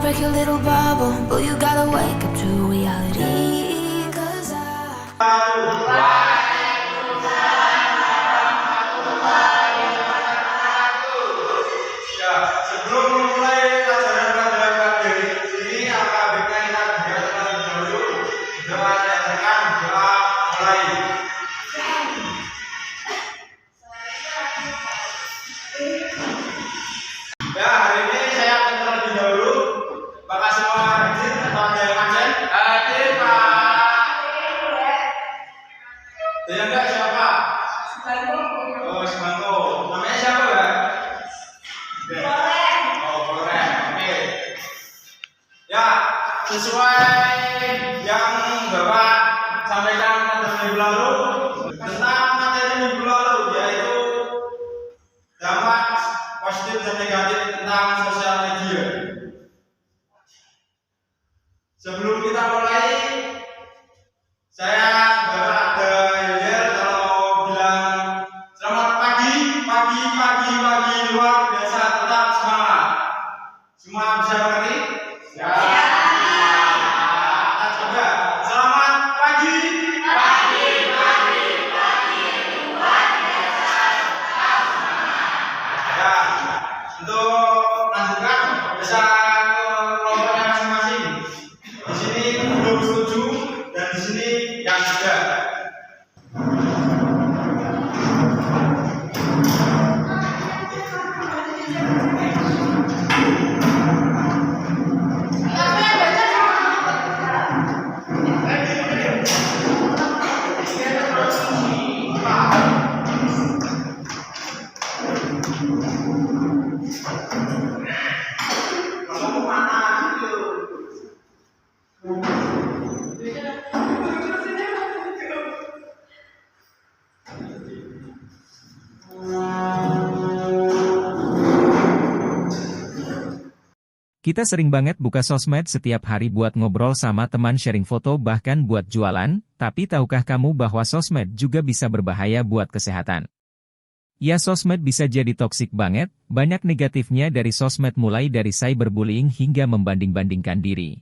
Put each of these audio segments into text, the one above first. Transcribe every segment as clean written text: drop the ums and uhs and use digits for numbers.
break your little bubble, but you gotta wake up to reality. 'Cause sebelum memulai pelajaran materi ini, maka baiknya kita terlebih dahulu doa dan doa mulai. Ya, hari ini saya akan terlebih dahulu. Apakah semua hadir atau ada yang absen? Hadir, Pak. Yang enggak siapa? Semangko. Oh, Semangko. Namanya siapa, Pak? Oh, boleh. Oke. Ya, sesuai yang Bapak sampaikan pada minggu lalu tentang materi minggu lalu, yaitu dampak positif dan negatif tentang sosial media. Sebelum kita mulai, saya ada yel kalau bilang selamat pagi luar biasa, tetap semangat. Semua bisa mengerti? Ya. Kita coba. Selamat pagi luar biasa, tetap semangat. Ya. Untuk lanjutkan bisa ke kelompoknya masing-masing. Di sini belum setuju dan di sini yang tidak. Kita sering banget buka sosmed setiap hari buat ngobrol sama teman, sharing foto, bahkan buat jualan, tapi tahukah kamu bahwa sosmed juga bisa berbahaya buat kesehatan? Ya, sosmed bisa jadi toksik banget, banyak negatifnya dari sosmed mulai dari cyberbullying hingga membanding-bandingkan diri.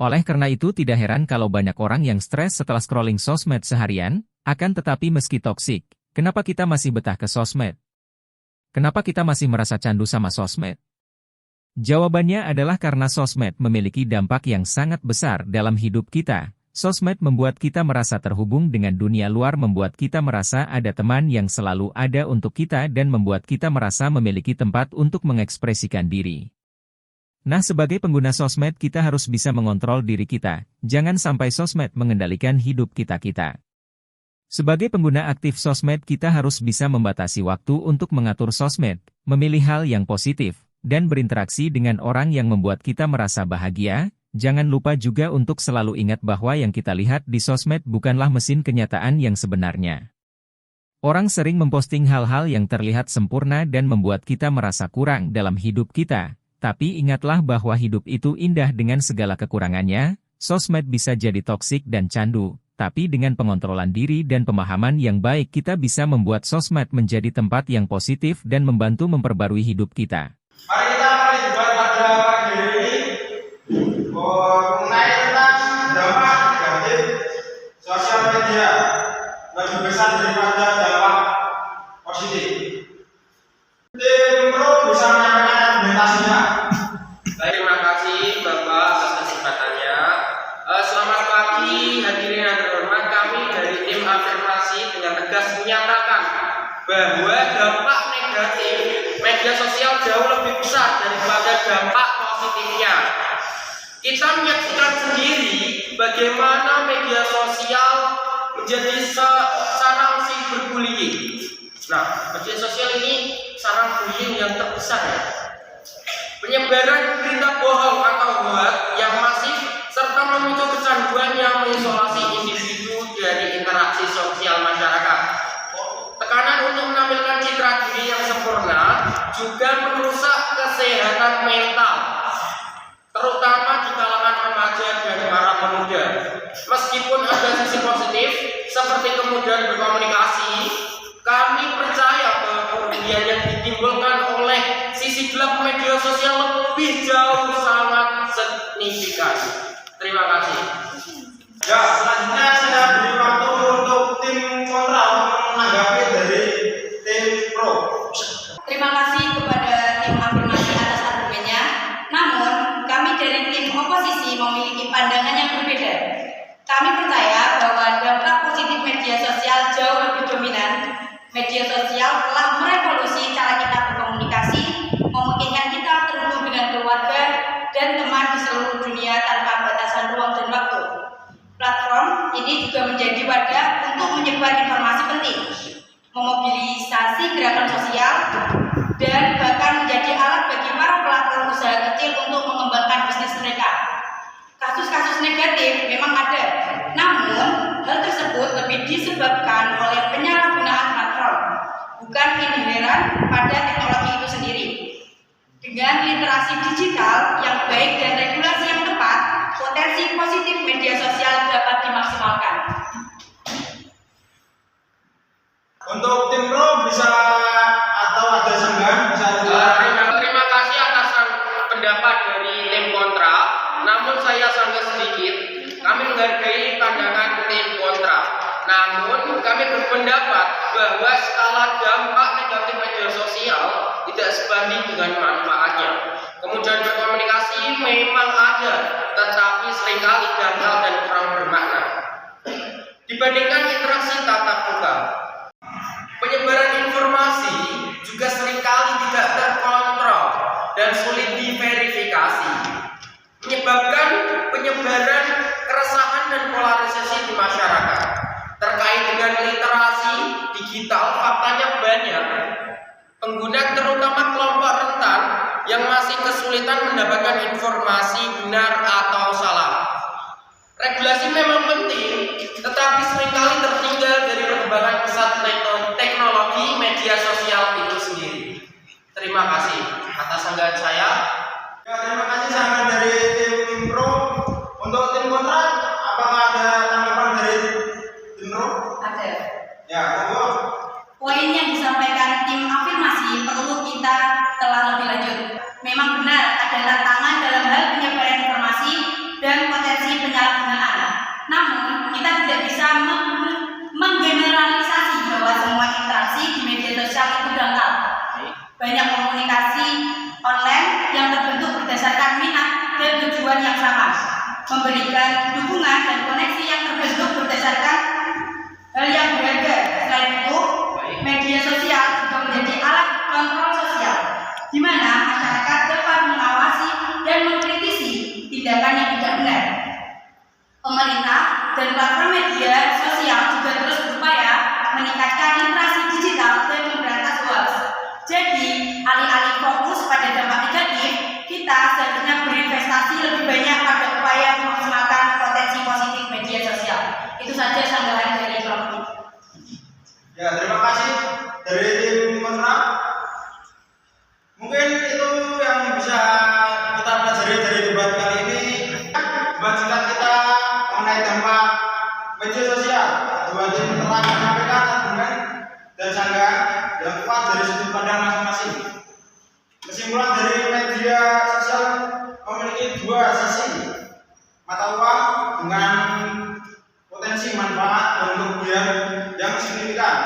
Oleh karena itu tidak heran kalau banyak orang yang stres setelah scrolling sosmed seharian, akan tetapi meski toksik, kenapa kita masih betah ke sosmed? Kenapa kita masih merasa candu sama sosmed? Jawabannya adalah karena sosmed memiliki dampak yang sangat besar dalam hidup kita. Sosmed membuat kita merasa terhubung dengan dunia luar, membuat kita merasa ada teman yang selalu ada untuk kita dan membuat kita merasa memiliki tempat untuk mengekspresikan diri. Nah, sebagai pengguna sosmed kita harus bisa mengontrol diri kita, jangan sampai sosmed mengendalikan hidup kita. Sebagai pengguna aktif sosmed kita harus bisa membatasi waktu untuk mengatur sosmed, memilih hal yang positif, dan berinteraksi dengan orang yang membuat kita merasa bahagia. Jangan lupa juga untuk selalu ingat bahwa yang kita lihat di sosmed bukanlah mesin kenyataan yang sebenarnya. Orang sering memposting hal-hal yang terlihat sempurna dan membuat kita merasa kurang dalam hidup kita. Tapi ingatlah bahwa hidup itu indah dengan segala kekurangannya. Sosmed bisa jadi toksik dan candu, tapi dengan pengontrolan diri dan pemahaman yang baik kita bisa membuat sosmed menjadi tempat yang positif dan membantu memperbarui hidup kita. Mari kita mulai debat pada pagi ini mengenai tentang dampak negatif sosial media lebih besar daripada dampak positif. Tim Pro bisa menyampaikan argumentasinya. Terima kasih Bapak atas kesempatannya. Selamat pagi hadirin yang terhormat, kami dari tim afirmasi dengan tegas menyatakan bahwa dampak negatif media sosial jauh lebih besar daripada dampak positifnya. Kita menyaksikan sendiri bagaimana media sosial menjadi sarang cyberbullying. Nah, media sosial ini sarang bullying yang terbesar ya. Penyebaran berita bohong atau hoax yang masif serta memicu kecanduan yang mengisolasi individu dari interaksi sosial masyarakat. Tekanan untuk menampilkan citra diri yang sempurna juga merusak kesehatan mental, terutama di kalangan remaja dan para pemuda. Meskipun ada sisi positif seperti kemudahan berkomunikasi, kami percaya bahwa kerugian yang ditimbulkan oleh sisi gelap media sosial lebih jauh sangat signifikan. Terima kasih. Ya, selanjutnya saya beri waktu untuk tim kontra untuk menanggapi dari tim pro. Terima kasih kepada tim afirmasi atas argumennya. Namun, kami dari tim oposisi memiliki pandangan yang berbeda. Kami percaya bahwa dampak positif media sosial jauh lebih dominan. Media sosial telah merevolusi cara kita berkomunikasi, memungkinkan kita terhubung dengan keluarga dan teman di seluruh dunia tanpa batasan ruang dan waktu. Platform ini juga menjadi wadah untuk menyebar informasi penting, memobilisasi gerakan sosial, dan bahkan menjadi alat bagi para pelaku usaha kecil untuk mengembangkan bisnis mereka. Kasus-kasus negatif memang ada, namun hal tersebut lebih disebabkan oleh penyalahgunaan platform, bukan inheran pada teknologi itu sendiri. Dengan literasi digital yang baik dan regulasi yang tepat, potensi positif media sosial dapat dimaksimalkan. Untuk tim pro bisa atau ada sanggahan bisa juga. Terima kasih atas pendapat dari tim kontra. Namun saya sangat sedikit. Kami menghargai pandangan tim kontra. Namun kami berpendapat bahwa skala dampak negatif media sosial tidak sebanding dengan manfaatnya. Kemudian berkomunikasi memang ada, tetapi seringkali dangkal dan kurang bermakna dibandingkan interaksi tatap muka. Penyebaran informasi juga seringkali tidak terkontrol dan sulit diverifikasi, menyebabkan penyebaran keresahan dan polarisasi di masyarakat. Terkait dengan literasi digital, faktanya banyak pengguna, terutama kelompok rentan, yang masih kesulitan mendapatkan informasi benar atau salah. Regulasi memang penting, tetapi seringkali tertinggal dari perkembangan pesat teknologi media sosial itu sendiri. Terima kasih atas sanggahan saya. Ya, terima kasih sanggahan dari tim pro. Untuk tim kontra, apakah ada tanggapan dari tim pro? Ada. Ya, monggo. Poin yang disampaikan tim afirmasi perlu kita telah lebih lanjut. Memang benar ada tantangan dalam hal penyebaran informasi dan potensi penyalahgunaan. Namun, kita tidak bisa menggeneralisasi bahwa semua interaksi di media sosial itu dangkal. Banyak komunikasi online yang terbentuk berdasarkan minat dan tujuan yang sama, memberikan dukungan dan koneksi yang terbentuk berdasarkan hal yang berharga. Selain itu, media sosial juga menjadi alat kontrol sosial, di mana masyarakat dapat mengawasi dan mengkritisi tindakan yang tidak benar. Pemerintah dan platform media sosial juga terus berupaya meningkatkan literasi digital dan memberantas hoax. Jadi, alih-alih fokus pada dampak negatif, kita seharusnya berinvestasi lebih banyak pada upaya memaksimalkan potensi positif media sosial. Itu saja sanggahan dari kelompok. Ya, terima kasih dari tim kontra. Mungkin itu yang bisa kita pelajari dari debat kali ini. Debat singkat kita mengenai dampak media sosial. Dua tim telah menyampaikan argumen dan sanggahan yang kuat dari sudut pandang masing-masing. Kesimpulan dari media sosial memiliki dua sisi, mata uang dengan potensi manfaat dan kerugian yang signifikan.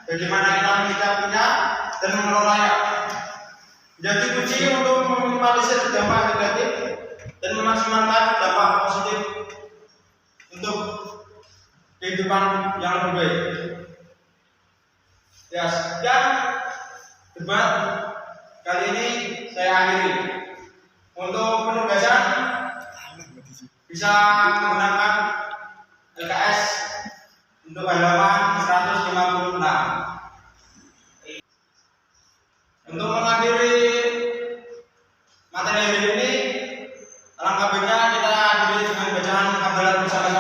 Bagaimana kita menyikapinya dan mengelolanya menjadi kunci untuk meminimalisir dampak negatif dan memaksimalkan dampak positif untuk kehidupan yang lebih baik. Ya, sekian debat kali ini saya akhiri. Untuk penugasan bisa menggunakan LKS untuk halaman 156. Untuk mengakhiri materi hari ini, alangkah baiknya kita akhiri dengan bacaan hafalan bersama